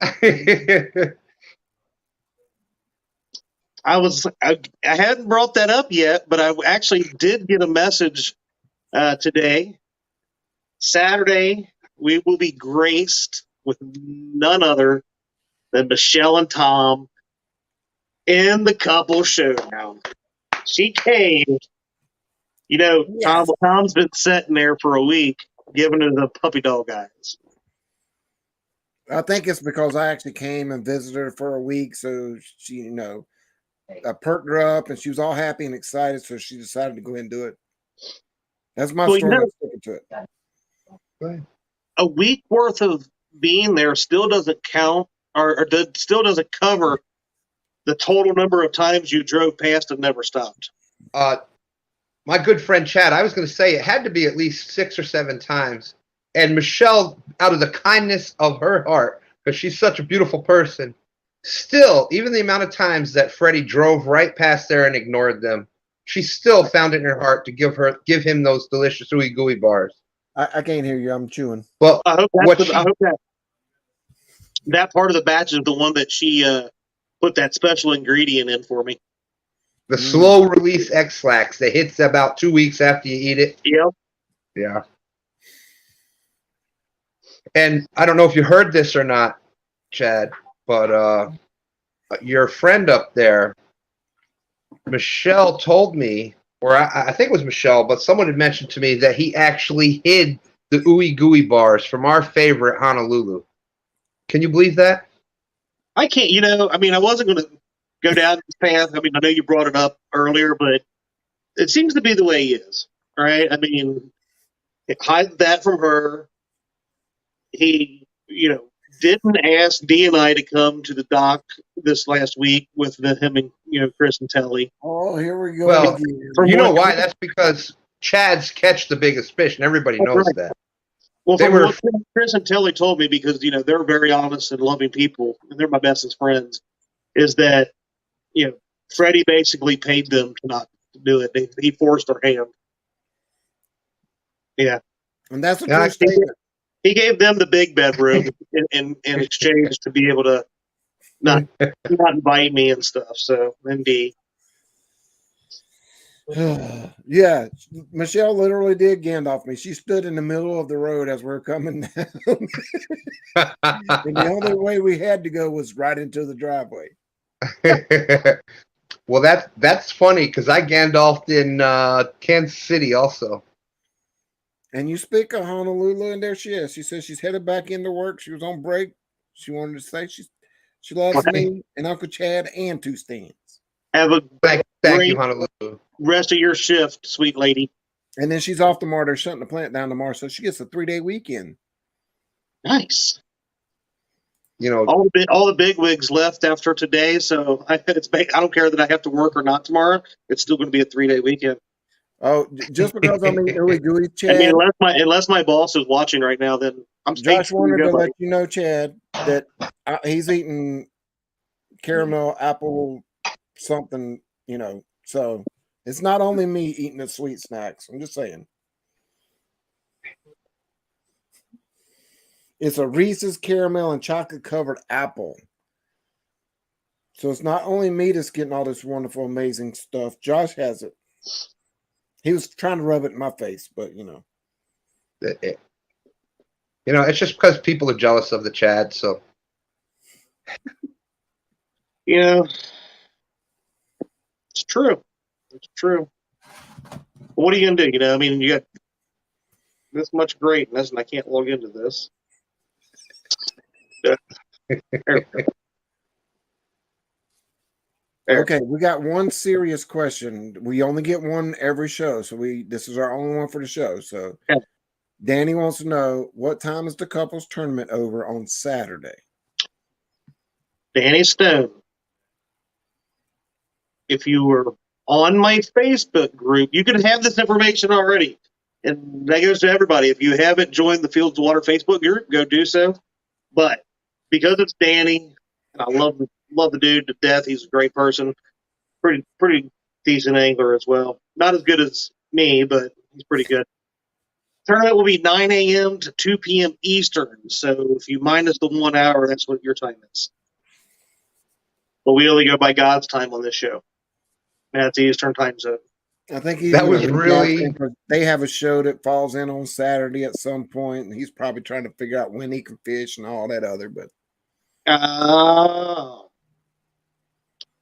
I hadn't brought that up yet, but I actually did get a message today. Saturday, we will be graced with none other than Michelle and Tom in the couple showdown. She came. Yes. Tom's been sitting there for a week. giving it to the puppy dog guys. I think it's because I actually came and visited her for a week, so she, I perked her up, and she was all happy and excited, so she decided to go ahead and do it. That's my Well, story. I'm sticking to it. A week worth of being there still doesn't count, or still doesn't cover the total number of times you drove past and never stopped. My good friend Chad, I was going to say it had to be at least 6 or 7 times. And Michelle, out of the kindness of her heart, because she's such a beautiful person, still, even the amount of times that Freddie drove right past there and ignored them, she still found it in her heart to give him those delicious ooey gooey bars. I can't hear you. I'm chewing. Well, I hope that part of the batch is the one that she put that special ingredient in for me. The slow release X-Lax that hits about 2 weeks after you eat it. Yep. Yeah. And I don't know if you heard this or not, Chad, but your friend up there, Michelle, told me, or I think it was Michelle, but someone had mentioned to me that he actually hid the ooey gooey bars from our favorite Honolulu. Can you believe that? I can't, I wasn't going to go down this path. I mean, I know you brought it up earlier, but it seems to be the way he is, right? I mean, hide that from her. He, didn't ask D and I to come to the dock this last week with him and, Chris and Telly. Oh, here we go. Well, again. you know why? That's because Chad's catch the biggest fish, and everybody knows that. Well, from what Chris and Telly told me, because, they're very honest and loving people, and they're my bestest friends, is that, Freddie basically paid them to not do it. He forced their hand. Yeah. And that's a true statement. He gave them the big bedroom in exchange to be able to not invite me and stuff. So, indeed. Yeah, Michelle literally did Gandalf me. She stood in the middle of the road as we were coming down. And the only way we had to go was right into the driveway. Well, that's funny because I Gandalfed in Kansas City also. And you speak of Honolulu, and there she is. She says she's headed back into work. She was on break. She wanted to say she loves me and Uncle Chad and 2 stands. Have a thank you, Honolulu. Rest of your shift, sweet lady. And then she's off tomorrow. They're shutting the plant down tomorrow, so she gets a 3-day weekend. Nice. All the big wigs left after today, so I don't care that I have to work or not tomorrow. It's still going to be a 3-day weekend. Oh, just because I'm eating ooey gooey, Chad. I mean, unless my boss is watching right now, then I'm. Josh wanted to let you know, Chad, that he's eating caramel apple something. So it's not only me eating the sweet snacks. I'm just saying. It's a Reese's caramel and chocolate covered apple. So it's not only me that's getting all this wonderful, amazing stuff. Josh has it. He was trying to rub it in my face, but it's just because people are jealous of the Chad. So, it's true. It's true. But what are you gonna do? I mean, you got this much greatness, and I can't log into this. Okay, we got one serious question. We only get one every show, so this is our only one for the show. So, Danny wants to know, what time is the couples tournament over on Saturday? Danny Stone, if you were on my Facebook group, you can have this information already, and that goes to everybody. If you haven't joined the Fields of Water Facebook group, go do so. But because it's Danny, and I love the dude to death. He's a great person. Pretty decent angler as well. Not as good as me, but he's pretty good. Tournament will be 9 a.m. to 2 p.m. Eastern. So if you minus the 1 hour, that's what your time is. But we only go by God's time on this show. And that's the Eastern time zone. I think that was really. They have a show that falls in on Saturday at some point, and he's probably trying to figure out when he can fish and all that other. But well,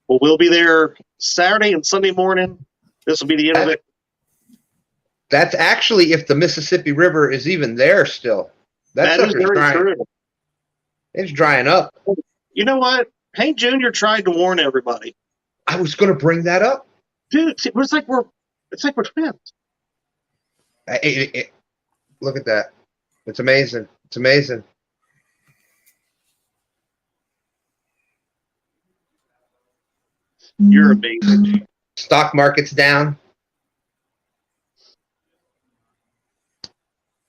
we'll be there Saturday and Sunday morning. This will be the end of it. That's actually if the Mississippi River is even there still. That is very true. It's drying up. You know what? Hank Jr. tried to warn everybody. I was going to bring that up. Dude, it's like we're twins. Look at that. It's amazing. It's amazing. You're amazing. Stock market's down.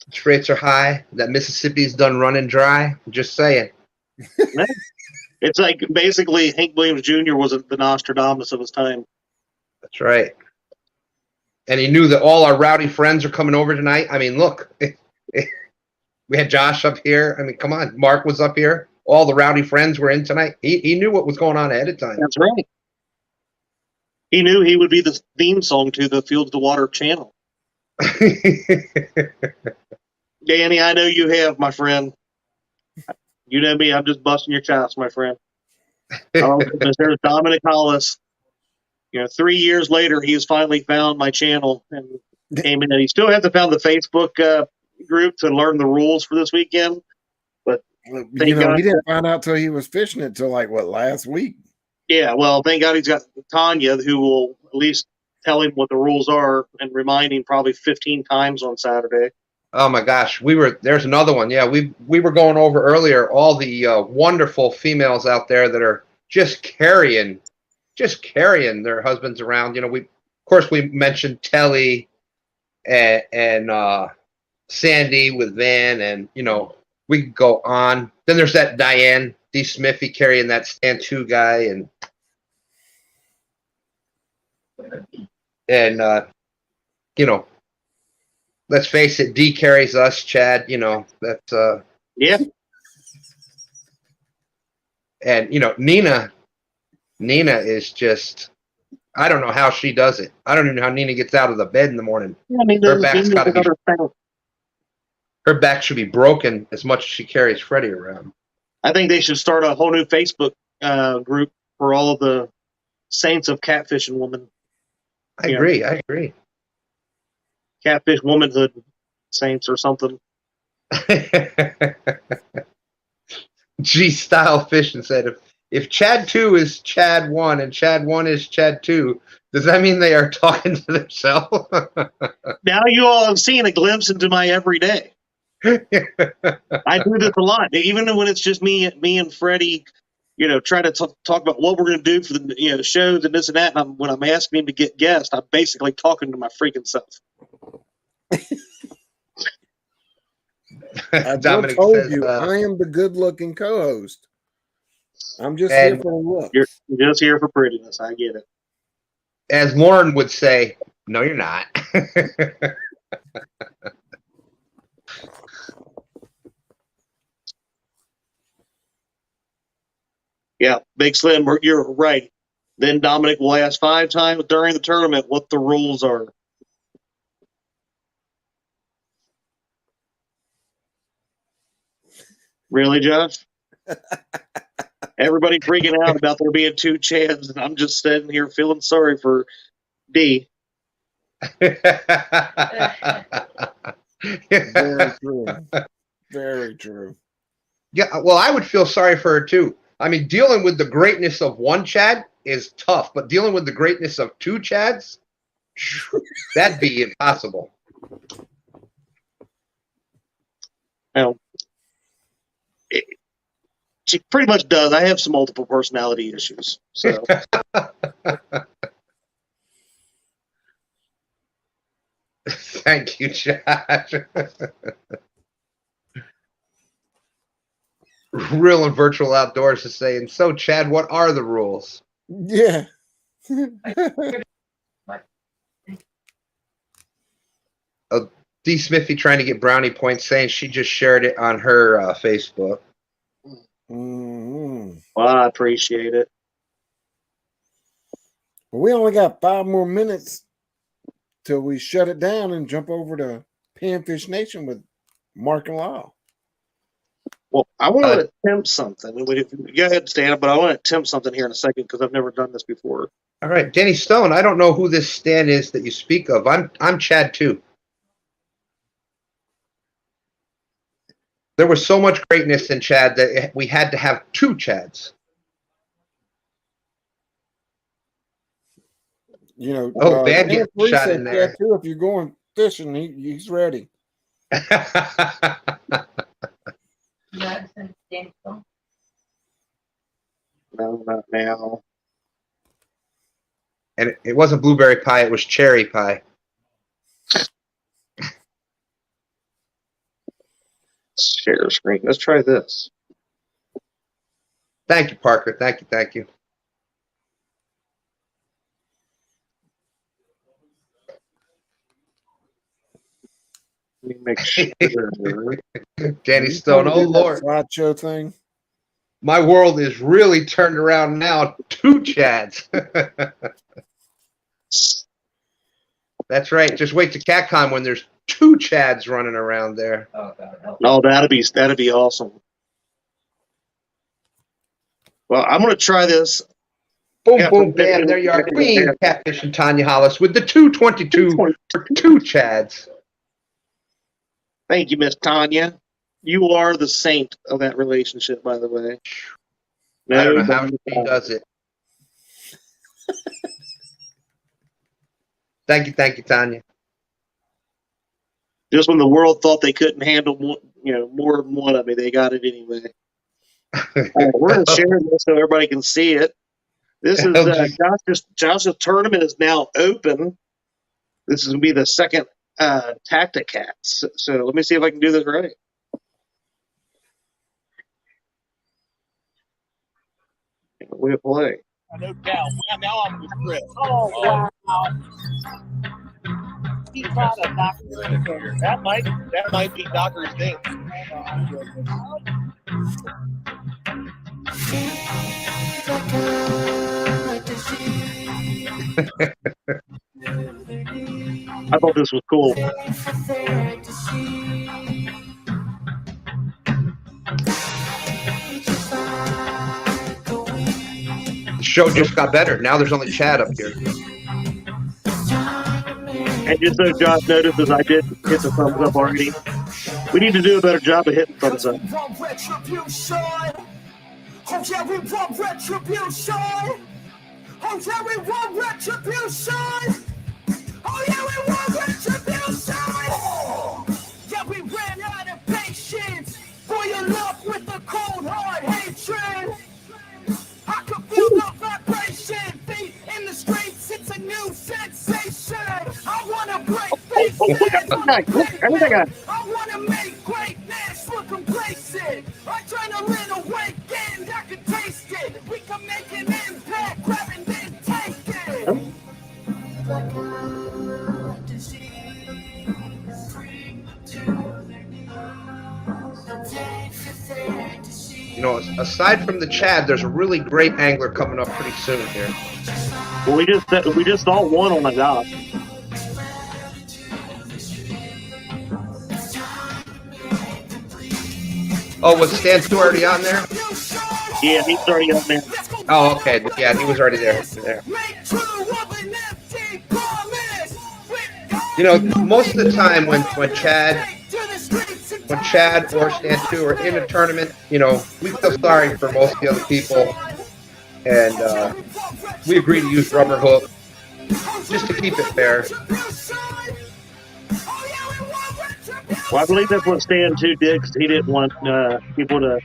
Interest rates are high. That Mississippi's done running dry. I'm just saying. It's like basically Hank Williams Jr. wasn't the Nostradamus of his time. That's right. And he knew that all our rowdy friends are coming over tonight. I mean, look, we had Josh up here. I mean, come on. Mark was up here. All the rowdy friends were in tonight. He knew what was going on ahead of time. That's right. He knew he would be the theme song to the Fields to Water channel. Danny, I know you have, my friend. You know me, I'm just busting your chops, my friend. Oh, goodness, there's Dominic Hollis. 3 years later, he's finally found my channel and came in. And he still hasn't found the Facebook group to learn the rules for this weekend. But he didn't find out till he was fishing it till last week. Yeah, well, thank God he's got Tanya, who will at least tell him what the rules are and remind him probably 15 times on Saturday. Oh my gosh, there's another one. Yeah, we were going over earlier all the wonderful females out there that are just carrying their husbands around. Of course we mentioned Telly and Sandy with Van, and we could go on. Then there's that Diane D. Smithy carrying that Stand 2 guy, and let's face it, D carries us, Chad. That's yeah. And Nina is just, I don't know how she does it. I don't even know how Nina gets out of the bed in the morning. Yeah, I mean, her back should be broken as much as she carries Freddie around. I think they should start a whole new Facebook group for all of the saints of catfishing women. I agree. Catfish womanhood saints or something. G Style Fishing said, if Chad 2 is Chad 1 and Chad 1 is Chad 2, does that mean they are talking to themselves? Now you all have seen a glimpse into my everyday. I do this a lot, even when it's just me and Freddie. Trying to talk about what we're going to do for the shows and this and that. And when I'm asking him to get guests, I'm basically talking to my freaking self. I just told you, I am the good-looking co-host. I'm just here for the look. You're just here for prettiness. I get it. As Lauren would say, no, you're not. Yeah, Big Slim, you're right. Then Dominic will ask 5 times during the tournament what the rules are. Really, Josh? Everybody freaking out about there being 2 Chads, and I'm just sitting here feeling sorry for D. Very true. Very true. Yeah, well, I would feel sorry for her too. I mean, dealing with the greatness of one Chad is tough, but dealing with the greatness of 2 Chads, that'd be impossible. Well, she pretty much does. I have some multiple personality issues. So Thank you, Josh. Real and Virtual Outdoors is saying, so Chad, what are the rules? Yeah. D. Smithy trying to get brownie points, saying she just shared it on her Facebook. Mm-hmm. Well, I appreciate it. We only got 5 more minutes till we shut it down and jump over to Panfish Nation with Mark and Lyle. Well, I want to attempt something. Go ahead, Stan, but I want to attempt something here in a second because I've never done this before. All right, Denny Stone, I don't know who this Stan is that you speak of. I'm Chad too. There was so much greatness in Chad that we had to have 2 Chads. You know, Oh, Van Dan getting Free shot said in there. too, if you're going fishing, he's ready. No, not now. And it wasn't blueberry pie, it was cherry pie. Share screen. Let's try this. Thank you, Parker. Thank you, thank you. Let me make sure. Danny You Stone, trying to oh do that Lord. slideshow thing. My world is really turned around now. 2 Chads. That's right. Just wait to CatCon when there's 2 Chads running around there. Oh, that'd be awesome. Well, I'm gonna try this. Boom, Yeah, boom, bam. There you are. Queen Catfish and Tanya Hollis with the 222 for 2 Chads. Thank you, Miss Tanya. You are the saint of that relationship, by the way. I don't know how she does it. Thank you, Tanya. Just when the world thought they couldn't handle more than one of me, they got it anyway. We're going to share this so everybody can see it. This is Josh's tournament is now open. This is going to be the second Tactic Cats. So let me see if I can do this right. We play. No doubt. Now I'm with Chris. Oh, wow. He caught a Dockery. That might be Dockery's thing. I thought this was cool. The show just got better. Now there's only Chad up here. And just so Josh notices, I did hit the thumbs up already. We need to do a better job of hitting thumbs up. Oh yeah, we want retribution. Oh yeah, we want retribution. Oh yeah, we want retribution. Oh. Yeah, we ran out of patience for your love with the cold hard hatred. I can feel the vibration, feet in the streets, it's a new sensation. I wanna break faces on the I wanna make greatness look complacent. Adrenaline awakened, I can taste it. We can make an impact, grab and then take it. You know, aside from the Chad, there's a really great angler coming up pretty soon here. Well, we just saw one on the dock. Oh, was Stan Stewart already on there? Yeah, he's already on there. Oh, okay. Yeah, he was already there. You know, most of the time when Chad or Stan Stewart are in a tournament, you know, we feel sorry for most of the other people, and we agree to use rubber hook just to keep it fair. Well, I believe that's what Stan too did, because he didn't want people to.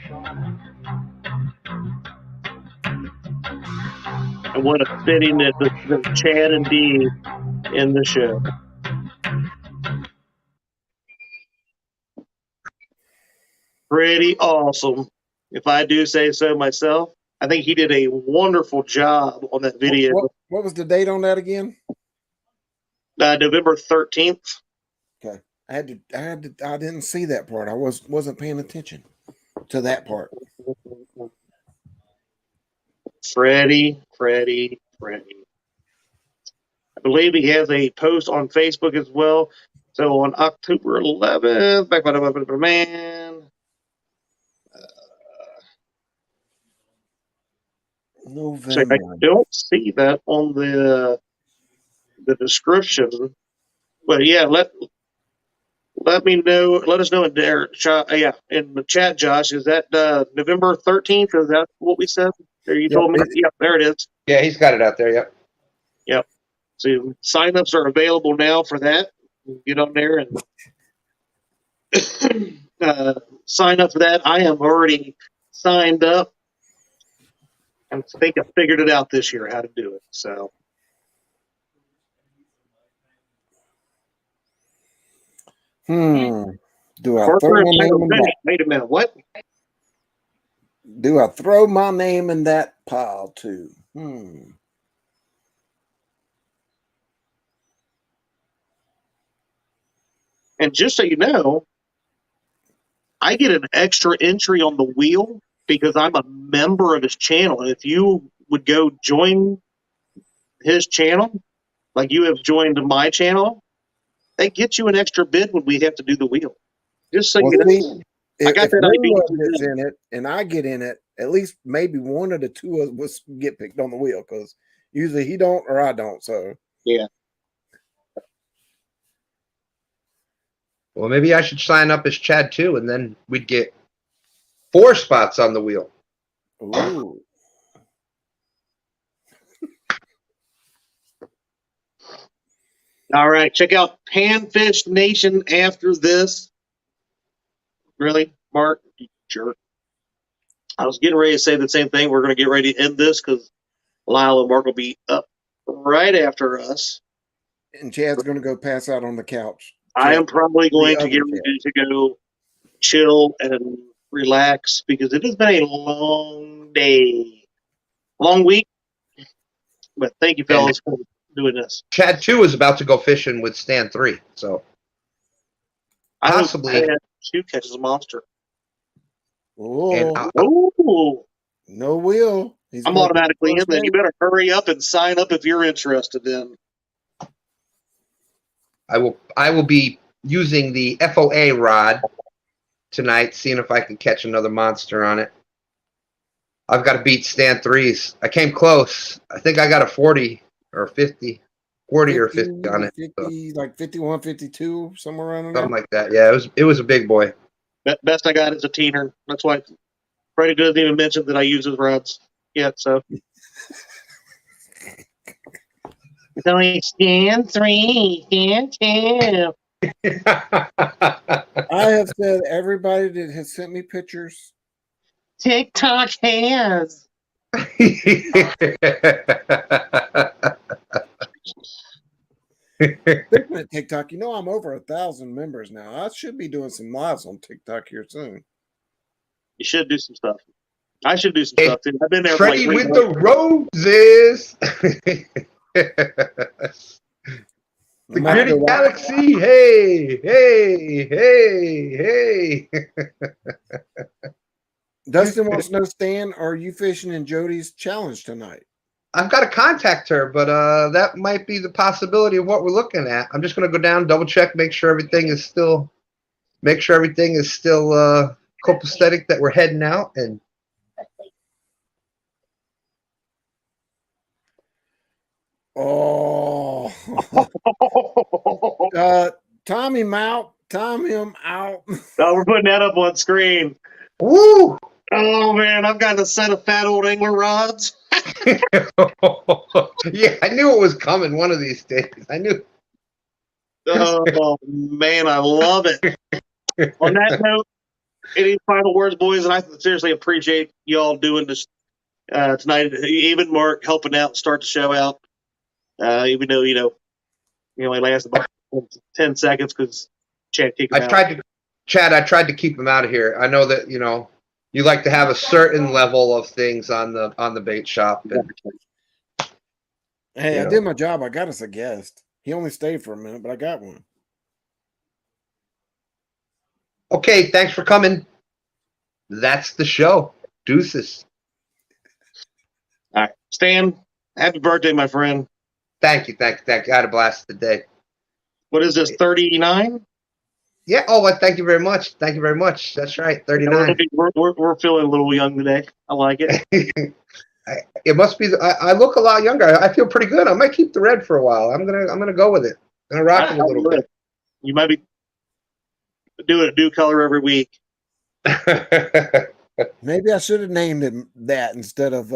I want to fit in the Chad and Dee in the show. Pretty awesome, if I do say so myself. I think he did a wonderful job on that video. What was the date on that again? November 13th. Okay, I didn't see that part. I wasn't paying attention to that part. Freddie. I believe he has a post on Facebook as well. So on October 11th, back by the man. November. So I don't see that on the description, but yeah, Let me know. Let us know in there. In the chat, Josh. Is that November 13th? Is that what we said? Or you told me? Yep, there it is. Yeah, he's got it out there. Yep. Yep. So signups are available now for that. Get on there and sign up for that. I am already signed up. I think I figured it out this year how to do it. So. Do I throw my name in that? Wait a minute. What? Do I throw my name in that pile too? And just so you know, I get an extra entry on the wheel because I'm a member of his channel. And if you would go join his channel, like you have joined my channel, they get you an extra bid when we have to do the wheel. Just so you know. See, if that Lula gets in it and I get in it, at least maybe one of the two of us get picked on the wheel because usually he don't or I don't. So yeah. Well, maybe I should sign up as Chad too, and then we'd get 4 spots on the wheel. Ooh. All right, check out Panfish Nation after this. Really, Mark? You jerk. I was getting ready to say the same thing. We're going to get ready to end this because Lyle and Mark will be up right after us. And Chad's going to go pass out on the couch. I am probably going to get ready to go chill and relax because it has been a long day, long week. But thank you, fellas, for doing this. Chad 2 is about to go fishing with Stan 3, so possibly Chad catches a monster. Oh, no wheel. I'm automatically in. Then you better hurry up and sign up if you're interested. Then I will be using the FOA rod tonight, seeing if I can catch another monster on it. I've got to beat Stan 3's. I came close. I think I got a 40 or 50. 40 or 50 on it. 50, so. Like 51, 52, somewhere around there. Something like that. Yeah, it was a big boy. Best I got is a teener. That's why Freddie doesn't even mention that I use his rods yet. So it's only Stan 3, Stan 2. I have said everybody that has sent me pictures. TikTok has. Speaking of TikTok, you know I'm over 1,000 members now. I should be doing some lives on TikTok here soon. You should do some stuff. I should do some stuff too. I've been there. Freddie with the roses. The gritty galaxy. Hey, hey, hey, hey. Dustin wants to know, Stan, are you fishing in Jody's challenge tonight? I've got to contact her, but that might be the possibility of what we're looking at. I'm just going to go down, double check, make sure everything is still copacetic, that we're heading out. And time him out. Time him out. Oh, we're putting that up on screen. Woo! Oh man, I've got a set of fat old angler rods. Yeah, I knew it was coming one of these days. I knew. Oh man, I love it. On that note, any final words, boys? And I seriously appreciate y'all doing this tonight. Even Mark helping out, start the show out. Even though you only lasted about 10 seconds because Chad kicked him out. I tried to keep him out of here. I know that you like to have a certain level of things on the bait shop. And, hey, I did my job. I got us a guest. He only stayed for a minute, but I got one. Okay, thanks for coming. That's the show. Deuces. All right, Stan, happy birthday, my friend. Thank you. I had a blast today. What is this, 39? Yeah. Oh, well, thank you very much. Thank you very much. That's right, 39. We're feeling a little young today. I like it. It must be. I look a lot younger. I feel pretty good. I might keep the red for a while. I'm gonna go with it. I'm gonna rock it a little bit. You might be. doing a new color every week. Maybe I should have named him that instead of.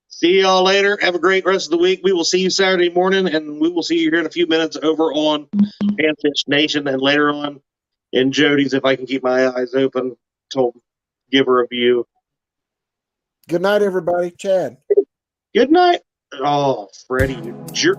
See y'all later. Have a great rest of the week. We will see you Saturday morning, and we will see you here in a few minutes over on Panfish Nation, and later on in Jody's if I can keep my eyes open to give a review. Good night, everybody. Chad. Good night. Oh, Freddie, you jerk.